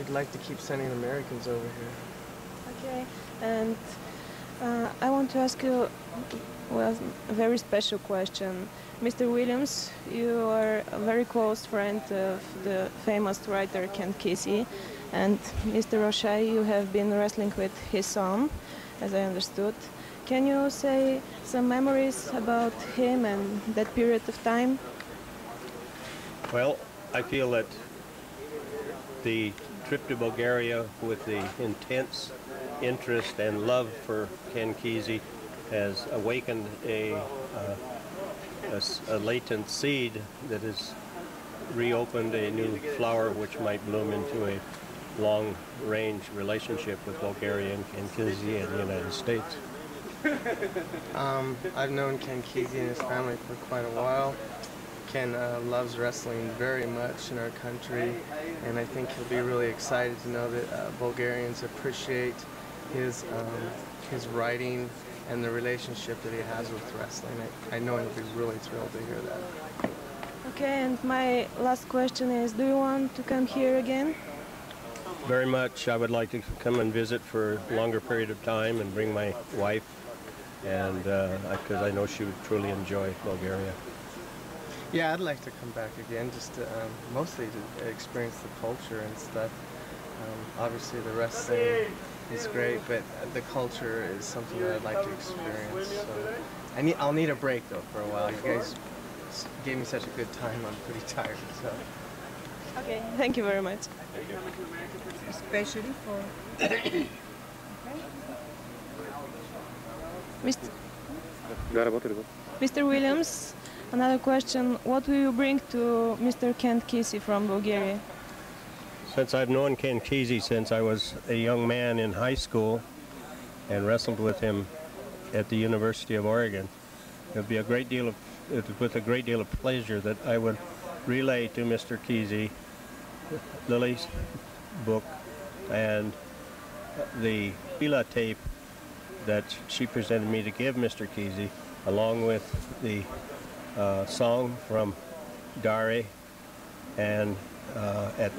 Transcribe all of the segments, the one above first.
we'd like to keep sending Americans over here. Okay, and I want to ask you well, a very special question. Mr. Williams, you are a very close friend of the famous writer Ken Kesey, and Mr. O'Shea, you have been wrestling with his son, as I understood. Can you say some memories about him and that period of time? Well, I feel that the trip to Bulgaria with the intense interest and love for Ken Kesey has awakened a latent seed that has reopened a new flower which might bloom into a long-range relationship with Bulgaria and Ken Kesey and the United States. I've known Ken Kesey and his family for quite a while. Ken loves wrestling very much in our country, and I think he'll be really excited to know that Bulgarians appreciate his writing and the relationship that he has with wrestling. I know he'll be really thrilled to hear that. Okay, and my last question is, do you want to come here again? Very much. I would like to come and visit for a longer period of time and bring my wife, and because I know she would truly enjoy Bulgaria. Yeah, I'd like to come back again, just to, mostly to experience the culture and stuff. Obviously the wrestling is great, but the culture is something that I'd like to experience. So I'll need a break though for a while. You guys gave me such a good time. I'm pretty tired. So. Okay, thank you very much. Especially for Mr. Williams, another question. What will you bring to Mr. Ken Kesey from Bulgaria? Since I've known Ken Kesey since I was a young man in high school and wrestled with him at the University of Oregon, it would be with a great deal of pleasure that I would relay to Mr. Kesey Lily's book and the Fila tape that she presented me to give Mr. Kesey, along with the song from Dari and at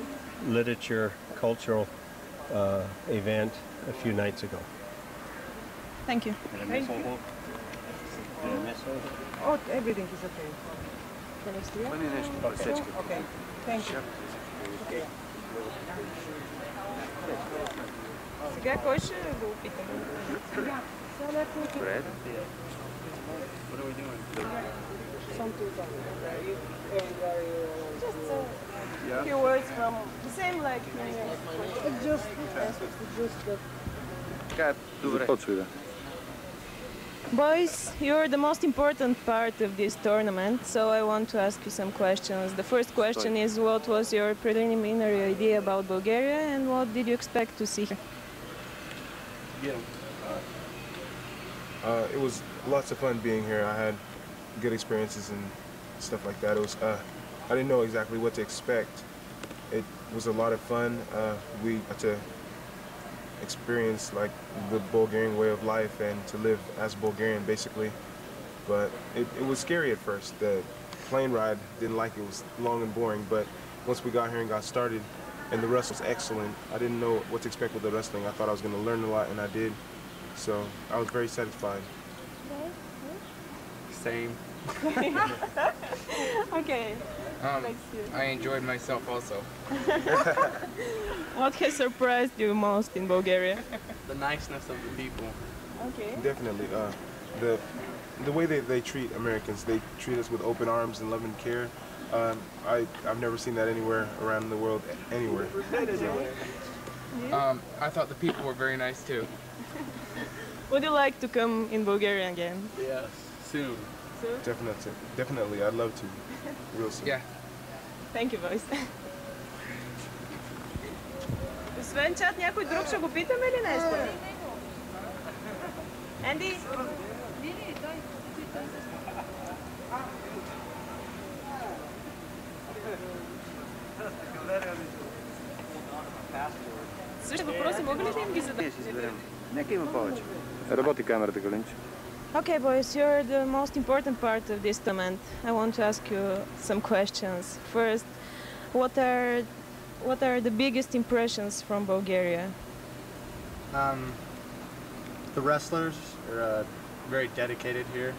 literature cultural event a few nights ago. Thank you. Thank you. Oh, everything is okay. Okay, thank you. Okay. Сега кой ще го опитаме? Добре. Just a few words from the same like Just Така, добре. Започвай, да. Boys, you're the most important part of this tournament, so I want to ask you some questions. The first question is, what was your preliminary idea about Bulgaria and what did you expect to see here? It was lots of fun being here. I had good experiences and stuff like that. It was I didn't know exactly what to expect. It was a lot of fun. We got to experience like the Bulgarian way of life and to live as Bulgarian basically. But it was scary at first. The plane ride, didn't like it. It was long and boring, but once we got here and got started and the wrestling was excellent, I didn't know what to expect with the wrestling. I thought I was going to learn a lot and I did. So I was very satisfied. Same. Okay. I enjoyed myself also. What has surprised you most in Bulgaria? The niceness of the people. Okay. Definitely. The way they treat Americans, they treat us with open arms and love and care. I've never seen that anywhere around the world, anywhere. I thought the people were very nice too. Would you like to come in Bulgaria again? Yes, soon. Definitely. I'd love to. Real soon. Yeah. Thank you, boys. Освен чат, някой друг ще го питаме ли нещо? Анди? Също въпроси мога ли да им ги задам? Нека има повече. Работи камерата, Галинче. Okay, boys, you're the most important part of this tournament. I want to ask you some questions. First, what are what are the biggest impressions from Bulgaria? The wrestlers are very dedicated here.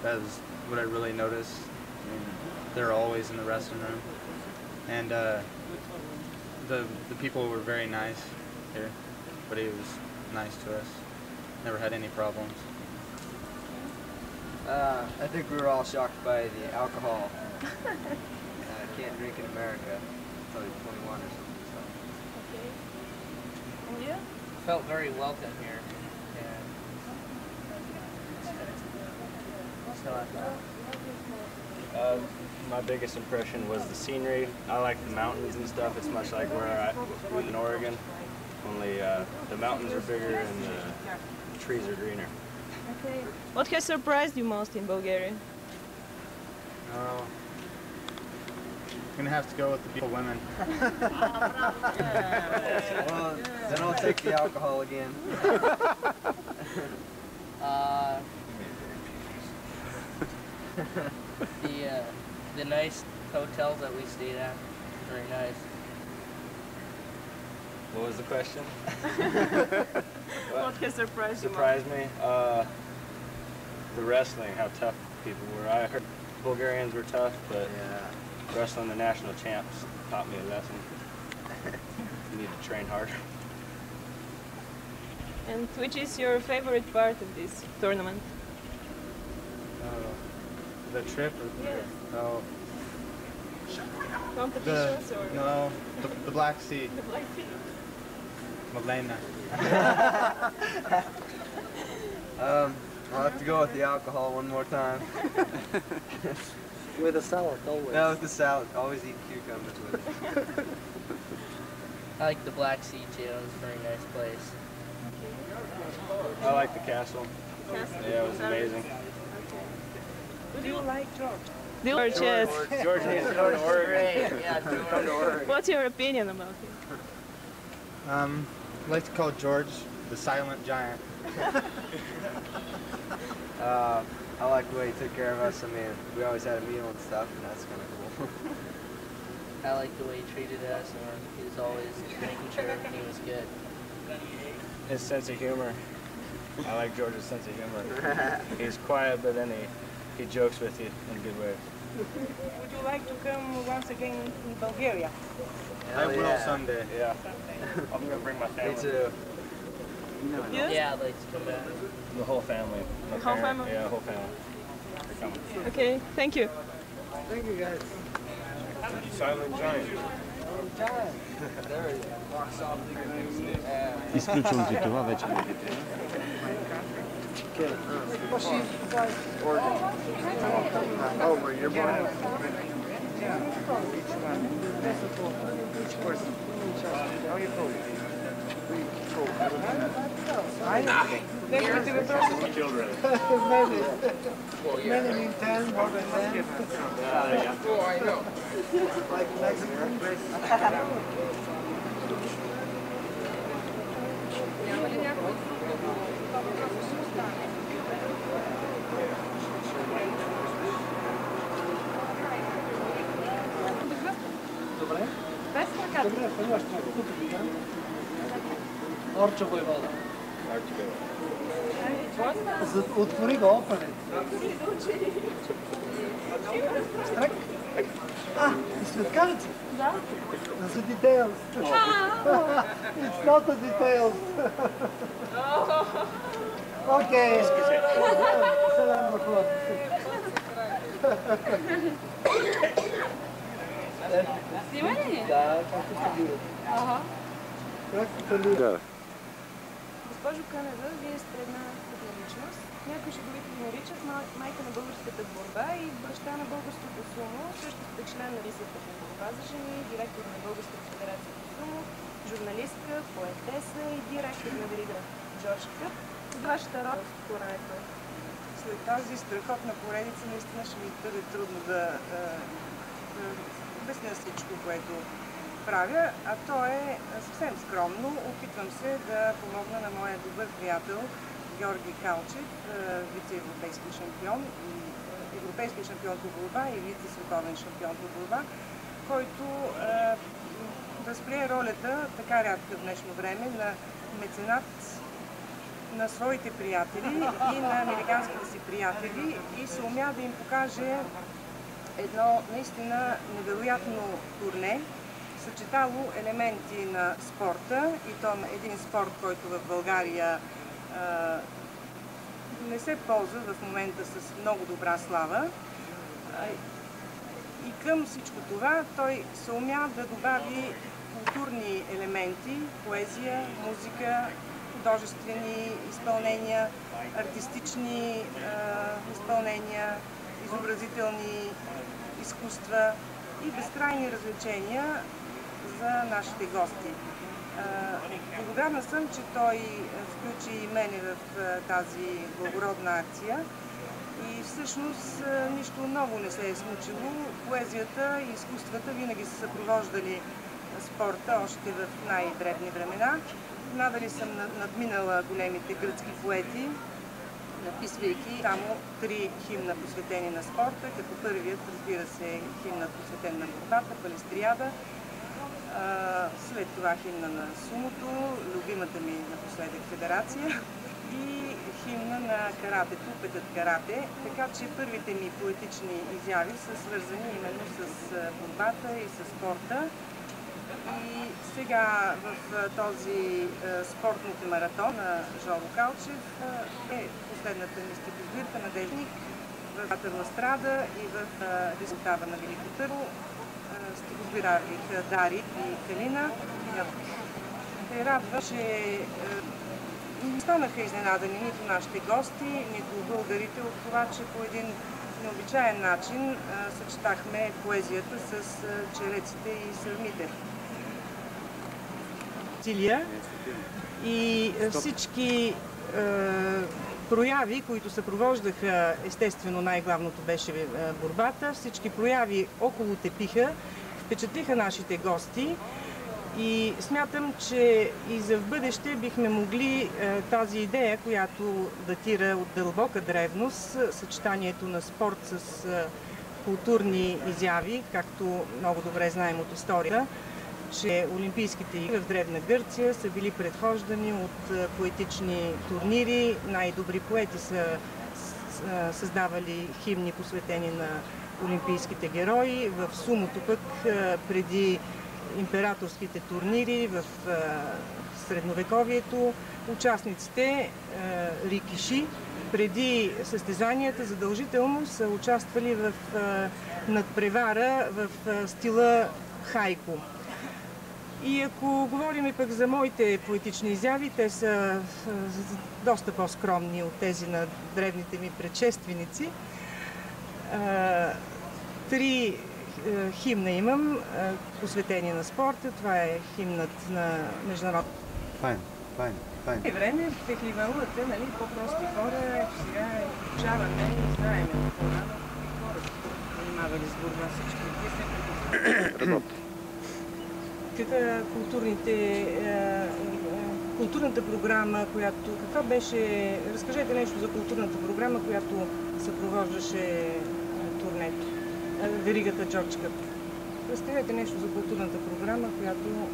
That is what I really noticed. I mean, they're always in the wrestling room, and the people were very nice here. But he was nice to us. Never had any problems. I think we were all shocked by the alcohol. Can't drink in America until you're 21 or something. So. Okay. And you? Felt very welcome here. My biggest impression was the scenery. I like the mountains and stuff. It's much like where I live in Oregon, only the mountains are bigger and the trees are greener. Okay. What has surprised you most in Bulgaria? I'm gonna have to go with the beautiful women. Well, then I'll take the alcohol again. The nice hotels that we stayed at, very nice. What was the question? What has surprised you most? Surprised me? The wrestling, how tough people were. I heard Bulgarians were tough, but wrestling the national champs taught me a lesson. You need to train harder. And which is your favorite part of this tournament? The trip? Yes. No. Competitions or? No, the Black Sea. The Black Sea. Malena. I'll have to go with the alcohol one more time. With a salad, always. No, with the salad. Always eat cucumbers with it. I like the Black Sea too. It's a very nice place. I like the castle. Yeah, it was amazing. Do you like George? George, yes. George needs to come to Oregon. Yeah, What's your opinion about him? I like to call George the silent giant. I like the way he took care of us. I mean, we always had a meal and stuff, and that's kind of cool. I like the way he treated us, and he was always making sure everything was good. His sense of humor. I like George's sense of humor. He's quiet, but then he jokes with you in a good way. Would you like to come once again in Bulgaria? I will someday. Yeah. I'm gonna bring my family. Me too. Yes? Yeah, I'd like to come back. The whole family. My The whole parents- family? Yeah, the whole family. They're coming. Okay, thank you. Thank you, guys. Silent giant. There he walks off the Изключвам ти това вече. Oh, where you're born? Many in 10, more than 10. Oh, I know. Like Mexican. Орчо войвода. Отвори го, опане. Страк? И светкавица? Да. The details. It's not the details. Okay. Седем доход. Снимали ли? Да, както се бива. Ага. Да. Госпожо Кънева, вие сте една крупна личност. Някои шеговито ви наричат майка на българската борба и баща на българското сумо. Също сте член на лисата по борба за жени, директор на Българската федерация по сумо, журналистка, поетеса и директор на верига Джордж Къп. С вашата роля в корането. След тази страхотна поредица наистина ще ми бъде трудно да обясня всичко, което правя, а то е съвсем скромно. Опитвам се да помогна на моя добър приятел Георги Калчев, вице-европейски шампион, европейски шампион по борба и вице-световен шампион по борба, който възприе ролята, така рядка в днешно време, на меценат на своите приятели и на американските си приятели и се умя да им покаже едно наистина невероятно турне, съчетало елементи на спорта и то един спорт, който в България не се ползва в момента с много добра слава. И към всичко това той се умя да добави културни елементи, поезия, музика, художествени изпълнения, артистични изпълнения, изобразителни изкуства и безкрайни развлечения за нашите гости. Благодарна съм, че той включи и мене в тази благородна акция и всъщност нищо ново не се е случило. Поезията и изкуствата винаги са съпровождали спорта още в най-древни времена. Надали съм надминала големите гръцки поети, написвайки само 3 химна посветени на спорта, като първият, разбира се, химнат посветен на борбата, Палестриада, след това химна на сумото, любимата ми напоследък федерация и химна на каратето, Петът карате, така че първите ми поетични изяви са свързани именно с борбата и с спорта. И сега в този спортните маратон на Жоро Калчев е последната ми стихосбирка «Надеждник» в Вятърна страда и в Дискотава на Велико Търново. Стихосбирах Дари и Калина. Те радва, че не станаха изненадани нито нашите гости, нито българите от това, че по един необичаен начин съчетахме поезията с череците и сърмите. И всички прояви, които съпровождаха, естествено най-главното беше борбата, всички прояви около тепиха, впечатлиха нашите гости и смятам, че и за в бъдеще бихме могли тази идея, която датира от дълбока древност, съчетанието на спорт с културни изяви, както много добре знаем от историята, че Олимпийските игри в Древна Гърция са били предхождани от поетични турнири. Най-добри поети са създавали химни, посветени на олимпийските герои. В сумото пък преди императорските турнири в средновековието участниците рикиши преди състезанията задължително са участвали в надпревара в стила хайко. И ако говорим и пък за моите поетични изяви, те са доста по-скромни от тези на древните ми предшественици. 3 химна имам, посветени на спорта. Това е химнат на международно. Файн. И време пехливалата, нали, по-прости хора, сега обучаваме и знаем какво надо и хората, занимавали с борба всички. Културната програма, която... Каква беше... Разкажете нещо за културната програма, която съпровождаше турнето. Веригата Джордж Къп. Разкажете нещо за културната програма, която...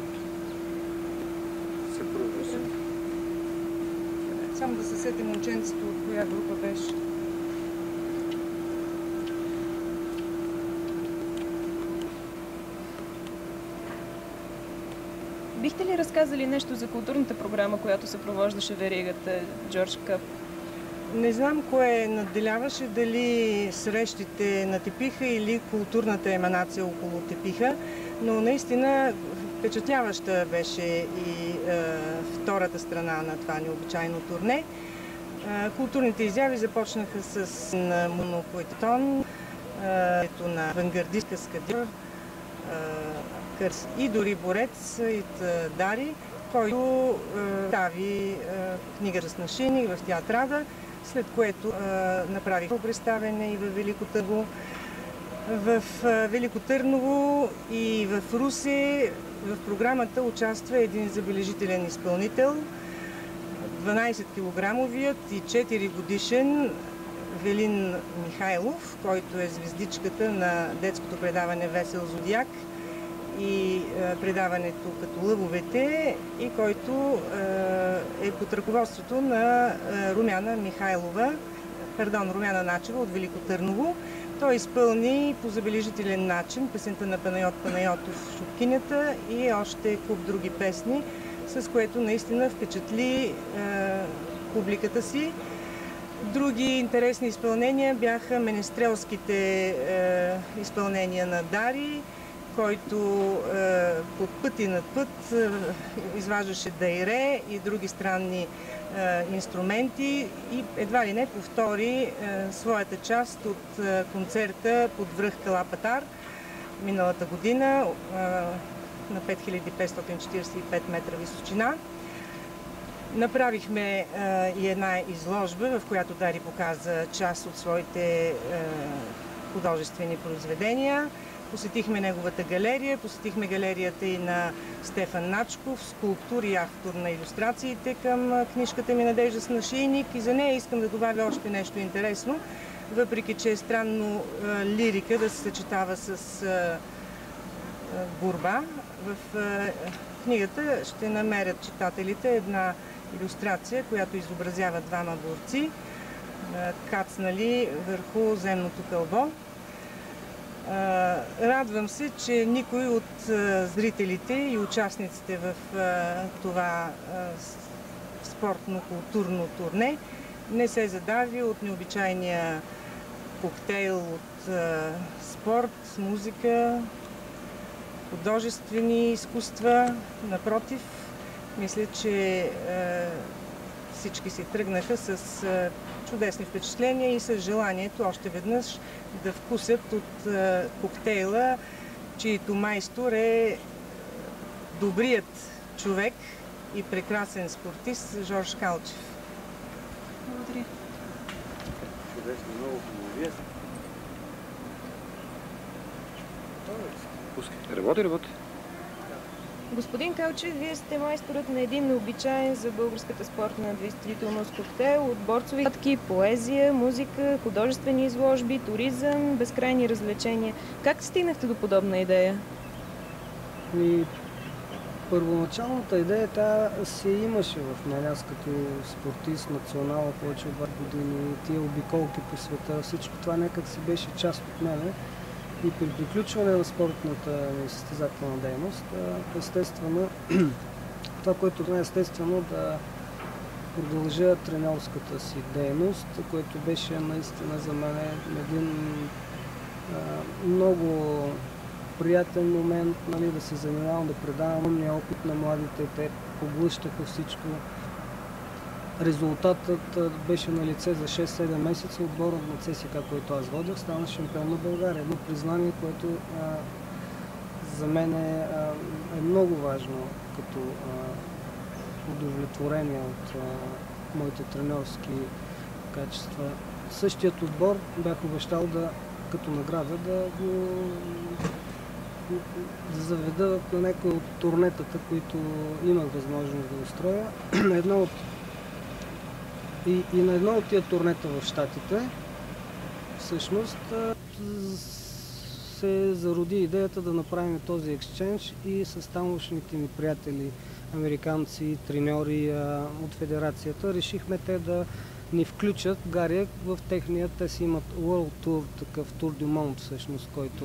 Съпровождаше. Само да се сетим момченцето, от коя група беше. Бихте ли разказали нещо за културната програма, която съпровождаше веригата Джордж Къп? Не знам кое надделяваше, дали срещите на тепиха или културната еманация около тепиха, но наистина впечатляваща беше и втората страна на това необичайно турне. Културните изяви започнаха с монопоетон, на авангардистка скадир, и дори борец Ит Дари, който прави книга Раснашини в театрада, след което направих представяне и в Велико Търново. В Велико Търново и в Русе в програмата участва един забележителен изпълнител, 12-килограмовият и 4-годишен Велин Михайлов, който е звездичката на детското предаване Весел Зодиак. и предаването като Лъвовете и който е под ръководството на Румяна Начева от Велико Търново. Той изпълни по забележителен начин песента на Панайот Панайотов "Шопкинята" и още куп други песни, с което наистина впечатли публиката си. Други интересни изпълнения бяха менестрелските изпълнения на Дари, който под път и над път изваждаше дайре и други странни инструменти и едва ли не повтори своята част от концерта под връх Калапатар миналата година на 5545 метра височина. Направихме и една изложба, в която Дари показа част от своите художествени произведения. Посетихме неговата галерия, посетихме галерията и на Стефан Начков, скулптур и автор на илюстрациите към книжката ми "Надежда с нашийник", и за нея искам да добавя още нещо интересно, въпреки че е странно лирика да се съчетава с борба. В книгата ще намерят читателите една илюстрация, която изобразява двама борци, кацнали върху земното кълбо. Радвам се, че никой от зрителите и участниците в това спортно-културно турне не се задави от необичайния коктейл от спорт, музика, художествени изкуства. Напротив, мисля, че всички си тръгнаха с чудесни впечатления и с желанието още веднъж да вкусят от коктейла, чието майстор е добрият човек и прекрасен спортист Жорж Калчев. Благодаря. Чудесно, много хубаво. Работи. Господин Калчев, вие сте майсторът на един необичаен за българската спортна действителност коктейл от борцови хватки, поезия, музика, художествени изложби, туризъм, безкрайни развлечения. Как стигнахте до подобна идея? Първоначалната идея тя се имаше в мен. Аз като спортист национал повече от 2 години, тия обиколки по света, всичко това някак си беше част от мене. И при приключване на спортната ми състезателна дейност, естествено, това, което е естествено да продължа тренерската си дейност, което беше наистина за мен един много приятен момент, нали, да се занимавам, да предавам умния опит на младите. Те поглъщаха всичко. Резултатът беше на лице за 6-7 месеца. Отборът на ЦСКА, който аз водех, стана шампион на България. Едно признание, което за мен е много важно като удовлетворение от моите тренерски качества. Същият отбор бях обещал като награда да заведа на някои от турнетата, които имах възможност да устроя. И на едно от тия турнета в Щатите всъщност се зароди идеята да направим този екшенж и с тамошните ми приятели, американци, треньори от федерацията, решихме те да ни включат Гария в техния. Те си имат World Tour, такъв Tour du Monde всъщност, който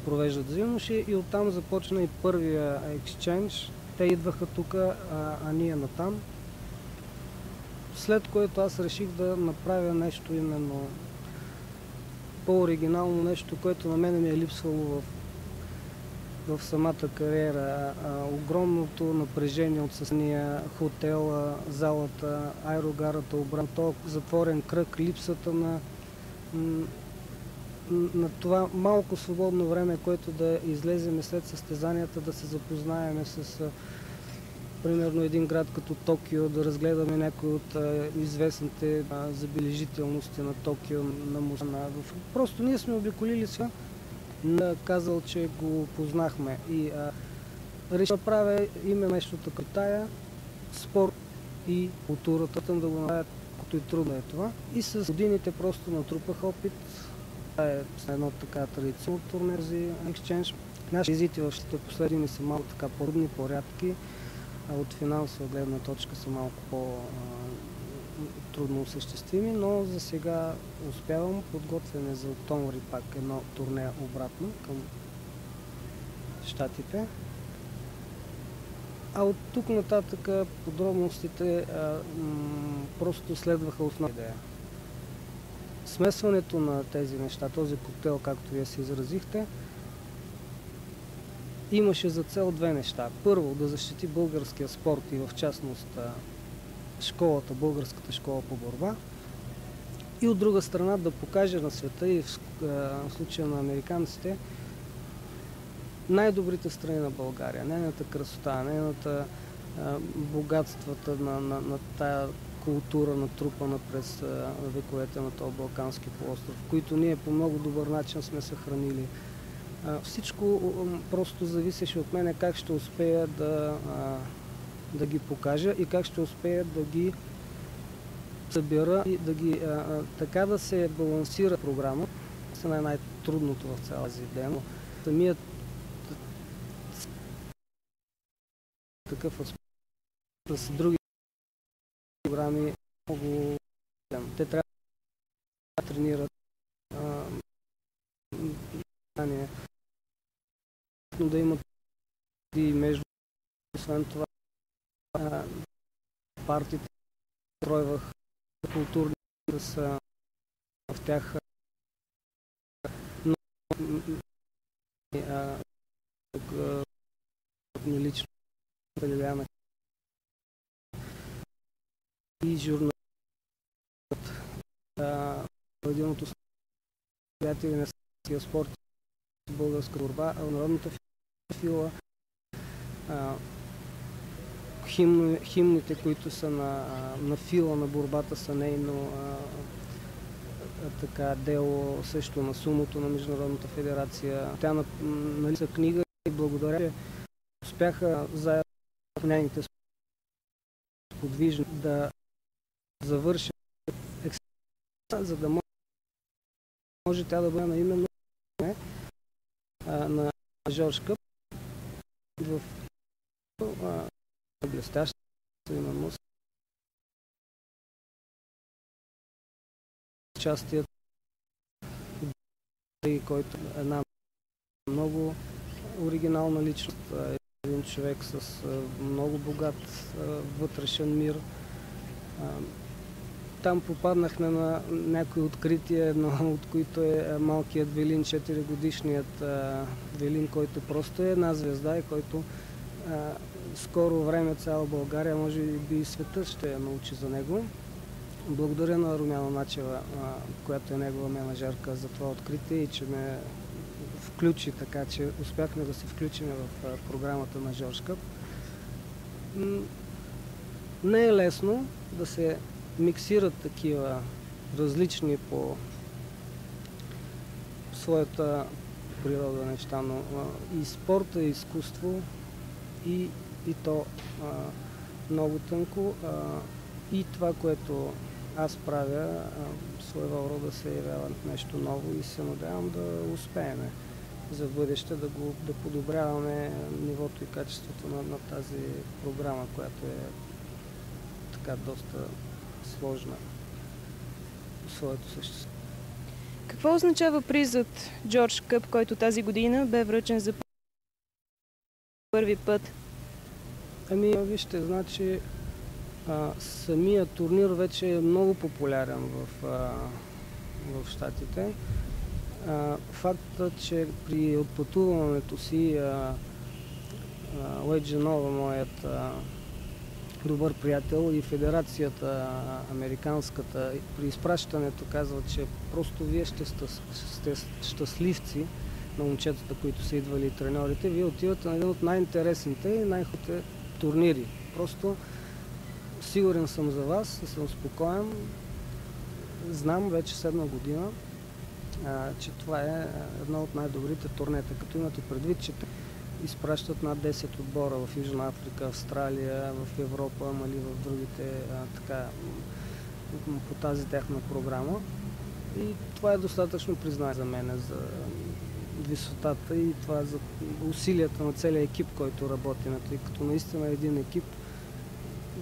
провеждат взаимно, и оттам започна и първия екшенж. Те идваха тук, а ние натам. След което аз реших да направя нещо именно по-оригинално, нещо, което на мен ми е липсвало в самата кариера. Огромното напрежение от съсния, хотела, залата, аерогарата, обратно, затворен кръг, липсата на това малко свободно време, което да излеземе след състезанията, да се запознаеме с примерно един град като Токио, да разгледаме някои от известните забележителности на Токио, на Мусана. Просто ние сме обиколили света. Казал, че го познахме и решил да правя именно нещо като тая, спорт и културата, да го направя, като и трудно е това. И с годините просто натрупах опит. Това е едно така традиционно турне за екшенж. Нашите визити в последни са малко така по-трудни, по-рядки, а от финансова гледна точка са малко по-трудно осъществими, но за сега успявам. Подготвяме за октомври пак едно турне обратно към Щатите. А от тук нататък подробностите просто следваха основна идея. Смесването на тези неща, този коктейл, както вие се изразихте, имаше за цел две неща. Първо, да защити българския спорт и в частност школата, българската школа по борба. И от друга страна да покаже на света и в случая на американците най-добрите страни на България, нейната красота, нейната богатствата на тая култура, натрупана през вековете на този Балкански полуостров, които ние по много добър начин сме съхранили. Всичко просто зависеше от мене как ще успея да ги покажа и как ще успея да ги събера и да ги така да се балансира програма. Това е най-трудното в цяла тази демо. Самият такъв аспект с други програми много. Те трябва да тренират да имат и между. Освен това партиите стройвах културни да са в тях лично Лиляна и журналист един от приятели на съветския спорт българска борба, народната фила, химните, които са на фила на борбата са нейно така дело, също на сумото на Международната федерация. Тя написа книга и благодаря, че успяха заедно с нейните подвижни да завършат експеримента, за да може тя да бъде на именно на Жорж Къп в блестяща именно участие, който е една много оригинална личност, един човек с много богат вътрешен мир. Там попаднахме на някои открития, едно от които е малкият Велин, 4-годишният Велин, който просто е една звезда и който скоро време цяла България, може би и светът ще я научи за него. Благодаря на Румяна Начева, която е негова менажерка, за това откритие и че ме включи, така че успяхме да се включим в програмата на Жорж Къп. Не е лесно да се миксират такива различни по своята природа неща, но и спорта, и изкуство, и то много тънко. И това, което аз правя, своего рода се явява нещо ново и се надявам да успеем за бъдеще да подобряваме нивото и качеството на тази програма, която е така доста сложна по своето същество. Какво означава призът Жорж Къп, който тази година бе връчен за първи път? Ами, вижте, значи самият турнир вече е много популярен в Щатите. Фактът, че при отпътуването си Уейд Женова, моят добър приятел, и федерацията американската при изпращането казва, че просто вие ще сте щастливци на момчетата, които са идвали и треньорите. Вие отивате на един от най-интересните и най-хубавите турнири. Просто сигурен съм за вас, съм спокоен. Знам вече 7 година, че това е едно от най-добрите турнета. Като имате предвид, че изпращат над 10 отбора в Южна Африка, Австралия, в Европа, ама ли в другите, така, по тази тяхна програма. И това е достатъчно признание за мен, висотата и това за усилията на целия екип, който работи, тъй като наистина е един екип,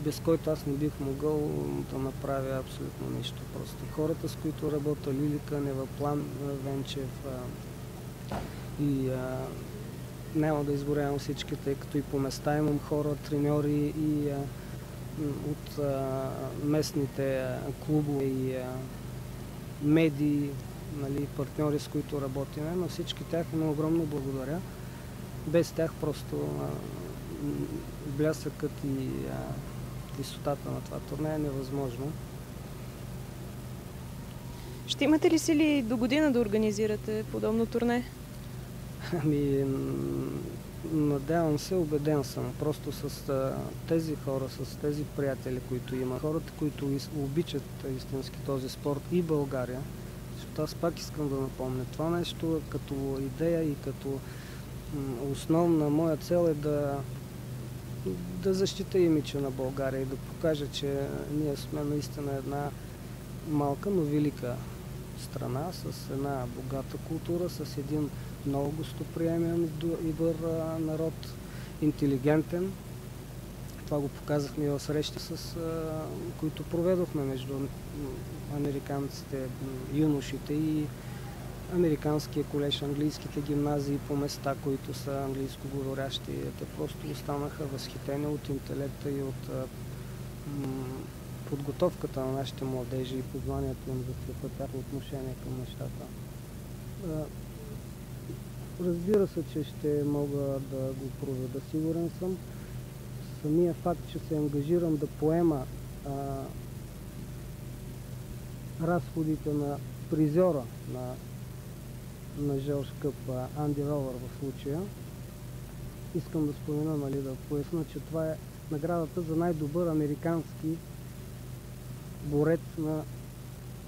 без който аз не бих могъл да направя абсолютно нищо. Просто хората, с които работя, Лили Кънева, План Венчев и няма да изборявам всички, тъй като и по места имам хора, треньори и от местните клубове и медии, нали, партньори, с които работим. На всички тях много огромно благодаря. Без тях просто блясъкът и висотата на това турне е невъзможно. Ще имате ли сили до година да организирате подобно турне? Ами, надявам се, убеден съм. Просто с тези хора, с тези приятели, които има, хората, които обичат истински този спорт и България, защото аз пак искам да напомня това нещо като идея и като основна моя цел е да защитя имиджа на България и да покажа, че ние сме наистина една малка, но велика страна с една богата култура, с един много гостоприемен и добър народ, интелигентен. Това го показахме и в срещи, които проведохме между американците, юношите и американския колеж, английските гимназии по места, които са английско говорящи. Те просто останаха възхитени от интелекта и от подготовката на нашите младежи и познанието им за света, тяхно отношение към нещата. Разбира се, че ще мога да го проведа, сигурен съм. Самия факт, че се ангажирам да поема разходите на призьора на Жорж Къп, Анди Ровър в случая, искам да спомена, нали, да поясна, че това е наградата за най-добър американски борец на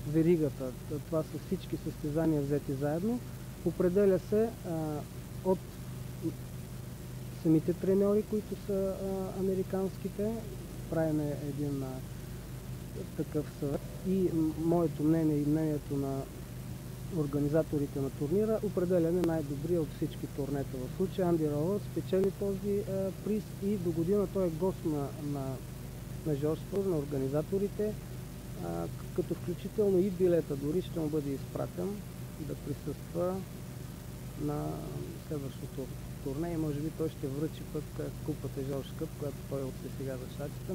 веригата. Това са всички състезания взети заедно. Определя се от самите треньори, които са американските. Правим един такъв съвет. И моето мнение и мнението на организаторите на турнира, определяне най-добрия от всички турнета. В случая Анди Ровър спечели този приз и до година той е гост на Жорж Къп, на организаторите, като включително и билета дори ще му бъде изпратен да присъства на следващото турне и може би той ще връчи пък купата Жорж Къп, която той от сега за щатите,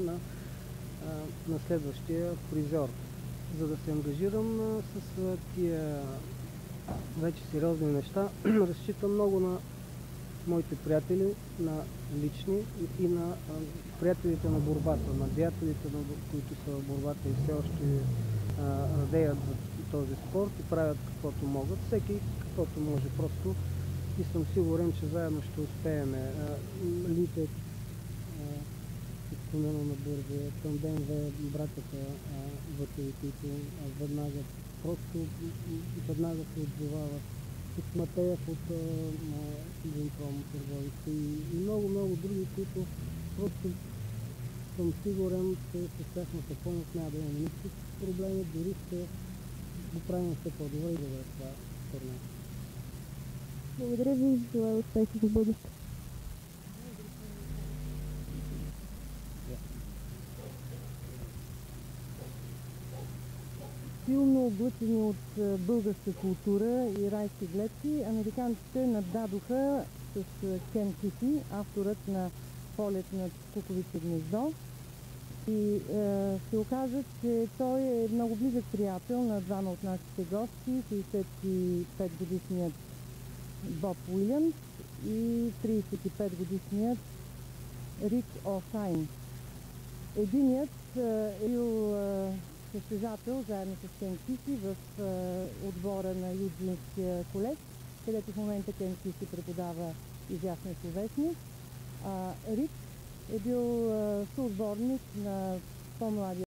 на следващия призьор. За да се ангажирам с тия вече сериозни неща, разчитам много на моите приятели, на лични и на приятелите на борбата, на деятелите, които са в борбата и все още радеят за този спорт и правят каквото могат. Всеки каквото може просто и съм сигурен, че заедно ще успеем. Лите, спомена на бързо, към ДНВ братята вътре, които веднага се отзовават. От Матеев, от Джинпром, и много други, които просто съм сигурен, че с тяхната помощ няма да имаме никакви проблеми, дори ще го правим все по-добре и добре това турне. Благодаря ви и желая успехи за бъдеще. Силно облъчени от българска култура и райски гледки, американците наддадоха с Кен Киси, авторът на Полет над куковите гнездо. И се оказа, че той е много близък приятел на двама от нашите гости, 65-годишният Боб Уилямс и 35-годишният Рик О'Шайн. Единият е бил състезател заедно с Кен Киси в отбора на Юджинския колеж, където в момента Кен Киси преподава изящния словесник. Рик е бил съотборник на по-младия